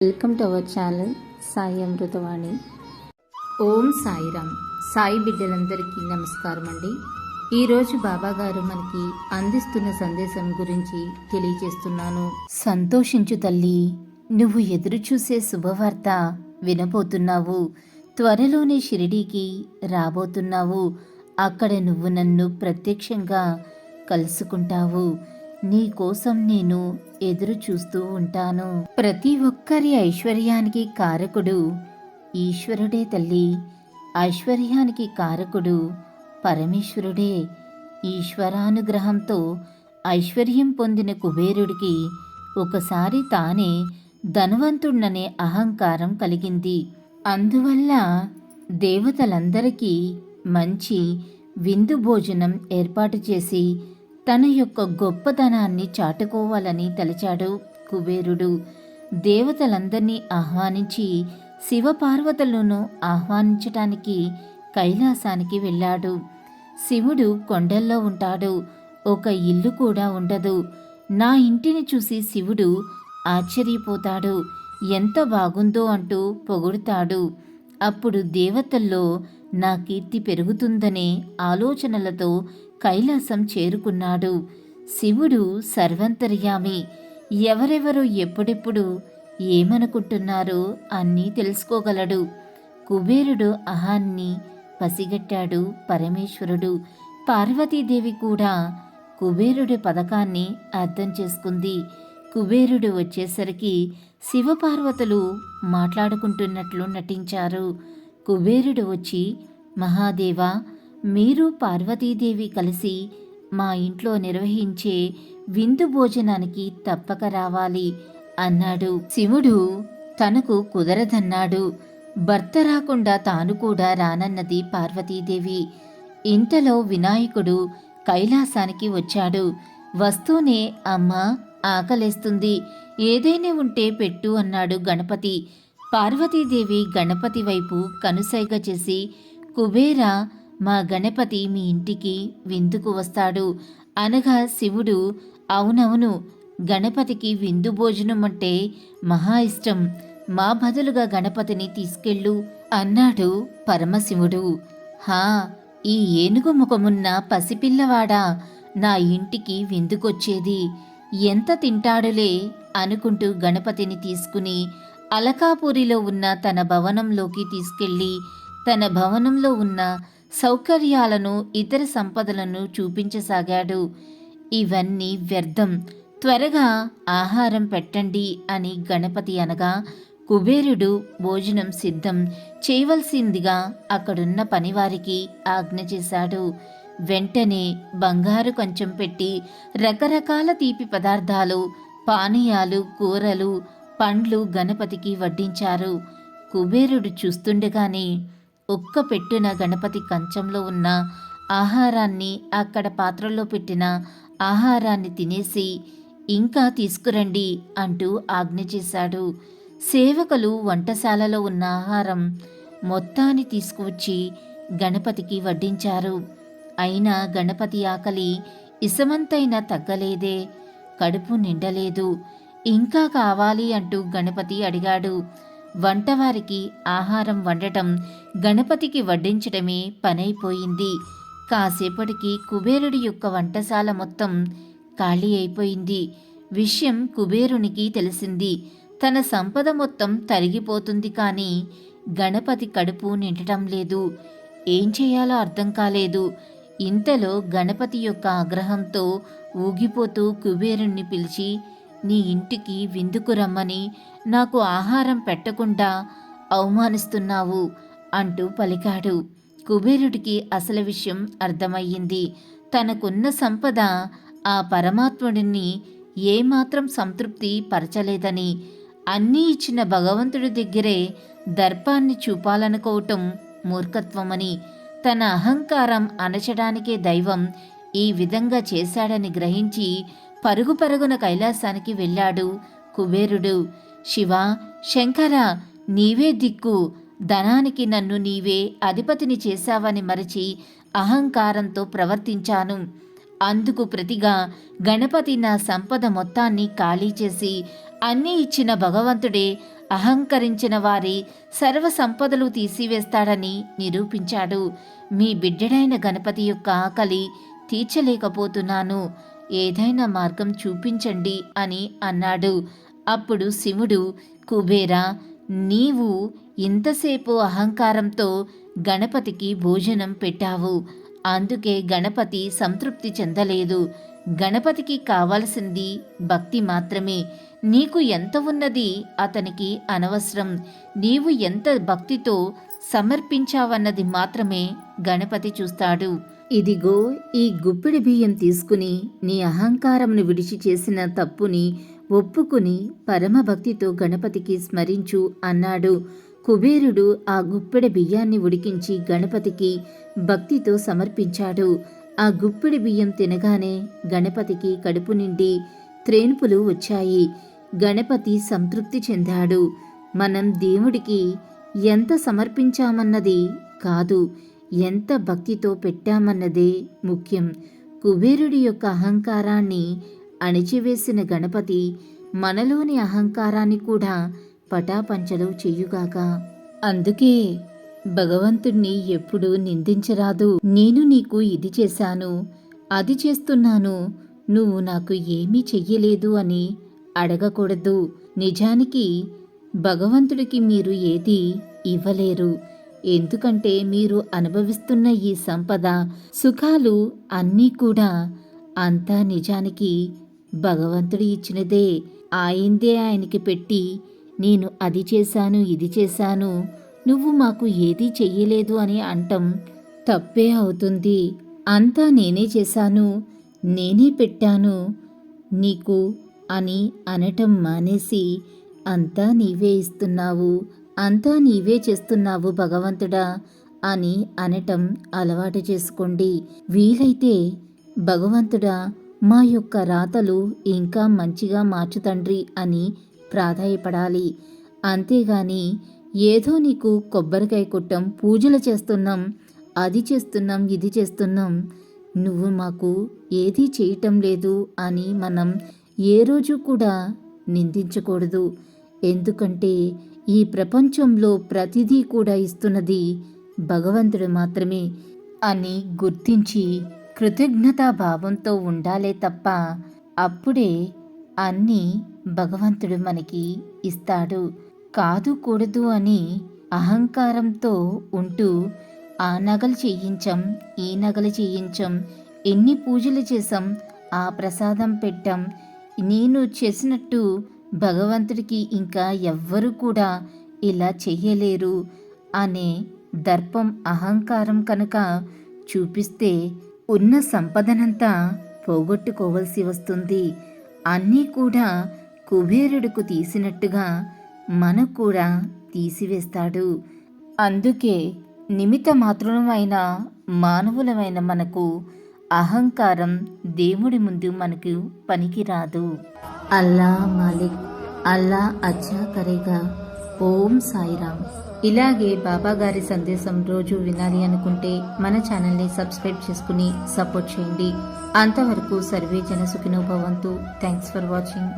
Welcome to our channel Sai Amritavani. Om Sairam. Sai బిడ్డలందరికీ నమస్కారం అండి. ఈరోజు బాబాగారు మనకి అందిస్తున్న సందేశం గురించి తెలియజేస్తున్నాను. సంతోషించు తల్లి, నువ్వు ఎదురు చూసే శుభవార్త వినబోతున్నావు. త్వరలోనే షిరిడీకి రాబోతున్నావు. అక్కడ నువ్వు నన్ను ప్రత్యక్షంగా కలుసుకుంటావు. నీ కోసం నేను ఎదురు చూస్తూ ఉంటాను. ప్రతి ఒక్కరి ఐశ్వర్యానికి కారకుడు ఈశ్వరుడే తల్లి. ఐశ్వర్యానికి కారకుడు పరమేశ్వరుడే. ఈశ్వరానుగ్రహంతో ఐశ్వర్యం పొందిన కుబేరుడికి ఒకసారి తానే ధనవంతుడనే అహంకారం కలిగింది. అందువల్ల దేవతలందరికీ మంచి విందు భోజనం ఏర్పాటు చేసి తన యొక్క గొప్పతనాన్ని చాటుకోవాలని తలచాడు కుబేరుడు. దేవతలందరినీ ఆహ్వానించి శివపార్వతులను ఆహ్వానించటానికి కైలాసానికి వెళ్ళాడు. శివుడు కొండల్లో ఉంటాడు. ఒక ఇల్లు కూడా ఉండదు. నా ఇంటిని చూసి శివుడు ఆశ్చర్యపోతాడు. ఎంత బాగుందో అంటూ పొగుడుతాడు. అప్పుడు దేవతల్లో నా కీర్తి పెరుగుతుందనే ఆలోచనలతో కైలాసం చేరుకున్నాడు. శివుడు సర్వంతర్యామి. ఎవరెవరు ఎప్పుడెప్పుడు ఏమనుకుంటున్నారో అన్నీ తెలుసుకోగలడు. కుబేరుడు అహాన్ని పసిగట్టాడు పరమేశ్వరుడు. పార్వతీదేవి కూడా కుబేరుడి పథకాన్ని అర్థం చేసుకుంది. కుబేరుడు వచ్చేసరికి శివపార్వతులు మాట్లాడుకుంటున్నట్లు నటించారు. కుబేరుడు వచ్చి, మహాదేవా, మీరు పార్వతీదేవి కలిసి మా ఇంట్లో నిర్వహించే విందు భోజనానికి తప్పక రావాలి అన్నాడు. శివుడు తనకు కుదరదన్నాడు. భర్త రాకుండా తాను కూడా రానన్నది పార్వతీదేవి. ఇంతలో వినాయకుడు కైలాసానికి వచ్చాడు. వస్తూనే, అమ్మా, ఆకలేస్తుంది, ఏదైనా ఉంటే పెట్టు అన్నాడు గణపతి. పార్వతీదేవి గణపతి వైపు కనుసైగ చేసి, కుబేరా, మా గణపతి మీ ఇంటికి విందుకు వస్తాడు అనగా శివుడు, అవునవును, గణపతికి విందు భోజనం అంటే మహా ఇష్టం, మా బదులుగా గణపతిని తీసుకెళ్ళు అన్నాడు పరమశివుడు. హా, ఈ ఏనుగు ముఖమున్న పసిపిల్లవాడా నా ఇంటికి విందుకొచ్చేది, ఎంత తింటాడులే అనుకుంటూ గణపతిని తీసుకుని అలకాపురిలో ఉన్న తన భవనంలోకి తీసుకెళ్ళి తన భవనంలో ఉన్న సౌకర్యాలను, ఇతర సంపదలను చూపించసాగాడు. ఇవన్నీ వ్యర్థం, త్వరగా ఆహారం పెట్టండి అని గణపతి అనగా కుబేరుడు భోజనం సిద్ధం చేయవలసిందిగా అక్కడున్న పనివారికి ఆజ్ఞ చేశాడు. వెంటనే బంగారు కంచం పెట్టి రకరకాల తీపి పదార్థాలు, పానీయాలు, కూరలు, పండ్లు గణపతికి వడ్డించారు. కుబేరుడు చూస్తుండగానే ఒక్క పెట్టున గణపతి కంచంలో ఉన్న ఆహారాన్ని, అక్కడ పాత్రలో పెట్టిన ఆహారాన్ని తినేసి, ఇంకా తీసుకురండి అంటూ ఆజ్ఞ చేశాడు. సేవకులు వంటశాలలో ఉన్న ఆహారం మొత్తాన్ని తీసుకువచ్చి గణపతికి వడ్డించారు. అయినా గణపతి ఆకలి ఇసమంతైనా తగ్గలేదే, కడుపు నిండలేదు. ఇంకా కావాలి అంటూ గణపతి అడిగాడు. వంటవారికి ఆహారం వండటం, గణపతికి వడ్డించడమే పనైపోయింది. కాసేపటికి కుబేరుడి యొక్క వంటశాల మొత్తం ఖాళీ అయిపోయింది. విషయం కుబేరునికి తెలిసింది. తన సంపద మొత్తం తరిగిపోతుంది, కానీ గణపతి కడుపు నిండటం లేదు. ఏం చేయాలో అర్థం కాలేదు. ఇంతలో గణపతి యొక్క ఆగ్రహంతో ఊగిపోతూ కుబేరుణ్ణి పిలిచి, నీ ఇంటికి విందుకు రమ్మని నాకు ఆహారం పెట్టకుండా అవమానిస్తున్నావు అంటూ పలికాడు. కుబేరుడికి అసలు విషయం అర్థమయ్యింది. తనకున్న సంపద ఆ పరమాత్ముడిని ఏమాత్రం సంతృప్తి పరచలేదని, అన్నీ ఇచ్చిన భగవంతుడి దగ్గరే దర్పాన్ని చూపాలనుకోవటం మూర్ఖత్వమని, తన అహంకారం అణచడానికే దైవం ఈ విధంగా చేశాడని గ్రహించి పరుగు పరుగున కైలాసానికి వెళ్ళాడు కుబేరుడు. శివ, శంకర, నీవే దిక్కు, ధనానికి నన్ను నీవే అధిపతిని చేశావని మరచి అహంకారంతో ప్రవర్తించాను. అందుకు ప్రతిగా గణపతి నా సంపద మొత్తాన్ని ఖాళీ చేసి అన్నీ ఇచ్చిన భగవంతుడే అహంకరించిన వారి సర్వ సంపదలు తీసివేస్తాడని నిరూపించాడు. మీ బిడ్డడైన గణపతి యొక్క ఆకలి తీర్చలేకపోతున్నాను, ఏదైనా మార్గం చూపించండి అని అన్నాడు. అప్పుడు శివుడు, కుబేరా, నీవు ఇంతసేపు అహంకారంతో గణపతికి భోజనం పెట్టావు, అందుకే గణపతి సంతృప్తి చెందలేదు. గణపతికి కావలసింది భక్తి మాత్రమే. నీకు ఎంత ఉన్నది అతనికి అనవసరం. నీవు ఎంత భక్తితో సమర్పించావన్నది మాత్రమే గణపతి చూస్తాడు. ఇదిగో ఈ గుప్పిడి బియ్యం తీసుకుని నీ అహంకారమును విడిచి చేసిన తప్పుని ఒప్పుకుని పరమభక్తితో గణపతికి స్మరించు అన్నాడు. కుబేరుడు ఆ గుప్పెడి బియ్యాన్ని ఉడికించి గణపతికి భక్తితో సమర్పించాడు. ఆ గుప్పిడి బియ్యం తినగానే గణపతికి కడుపు నిండి త్రేన్పులు వచ్చాయి. గణపతి సంతృప్తి చెందాడు. మనం దేవుడికి ఎంత సమర్పించామన్నది కాదు, ఎంత భక్తితో పెట్టామన్నదే ముఖ్యం. కుబేరుడి యొక్క అహంకారాన్ని అణిచివేసిన గణపతి మనలోని అహంకారాన్ని కూడా పటాపంచలు చెయ్యుగాక. అందుకే భగవంతుణ్ణి ఎప్పుడూ నిందించరాదు. నేను నీకు ఇది చేశాను, అది చేస్తున్నాను, నువ్వు నాకు ఏమీ చెయ్యలేదు అని అడగకూడదు. నిజానికి భగవంతుడికి మీరు ఏది ఇవ్వలేరు. ఎందుకంటే మీరు అనుభవిస్తున్న ఈ సంపద సుఖాలు అన్నీ కూడా అంతా నిజానికి భగవంతుడు ఇచ్చినదే. ఆయిందే ఆయనకి పెట్టి నేను అది చేశాను, ఇది చేశాను, నువ్వు మాకు ఏదీ చెయ్యలేదు అని అంటం తప్పే అవుతుంది. అంతా నేనే చేశాను, నేనే పెట్టాను నీకు అని అనటం మానేసి అంతా నీవే ఇస్తున్నావు, అంతా నీవే చేస్తున్నావు భగవంతుడా అని అనటం అలవాటు చేసుకోండి. వీలైతే భగవంతుడా మా యొక్క రాతలు ఇంకా మంచిగా మార్చు తండ్రి అని ప్రాధాయపడాలి. అంతేగాని ఏదో నీకు కొబ్బరికాయ కొట్టం, పూజలు చేస్తున్నాం, అది చేస్తున్నాం, ఇది చేస్తున్నాం, నువ్వు మాకు ఏదీ చేయటం లేదు అని మనం ఏ రోజు కూడా నిందించకూడదు. ఎందుకంటే ఈ ప్రపంచంలో ప్రతిదీ కూడా ఇస్తున్నది భగవంతుడు మాత్రమే అని గుర్తించి కృతజ్ఞతా భావంతో ఉండాలే తప్ప అప్పుడే అన్నీ భగవంతుడు మనకి ఇస్తాడు. కాదు కూడదు అని అహంకారంతో ఉంటూ ఆ నగలు చేయించం, ఈ నగలు చేయించం, ఎన్ని పూజలు చేసాం, ఆ ప్రసాదం పెట్టాం, నేను చేసినట్టు భగవంతుడికి ఇంకా ఎవ్వరూ కూడా ఇలా చెయ్యలేరు అనే దర్పం, అహంకారం కనుక చూపిస్తే ఉన్న సంపదనంతా పోగొట్టుకోవలసి వస్తుంది. అన్నీ కూడా కుబేరుడికి తీసినట్టుగా మనకు కూడా తీసివేస్తాడు. అందుకే నిమిత్త మాత్రమైన మానవులమైన మనకు అహంకారం దేవుడి ముందు మనకు పనికిరాదు. అల్లా మాలిక్, అల్లా అచ్చా కరేగా. ఓం సాయిరామ్. ఇలాగే బాబాగారి సందేశం రోజు వినాలి అనుకుంటే మన ఛానల్ని సబ్స్క్రైబ్ చేసుకుని సపోర్ట్ చేయండి. అంతవరకు సర్వే జన సుఖినో భవంతు. Thanks for watching.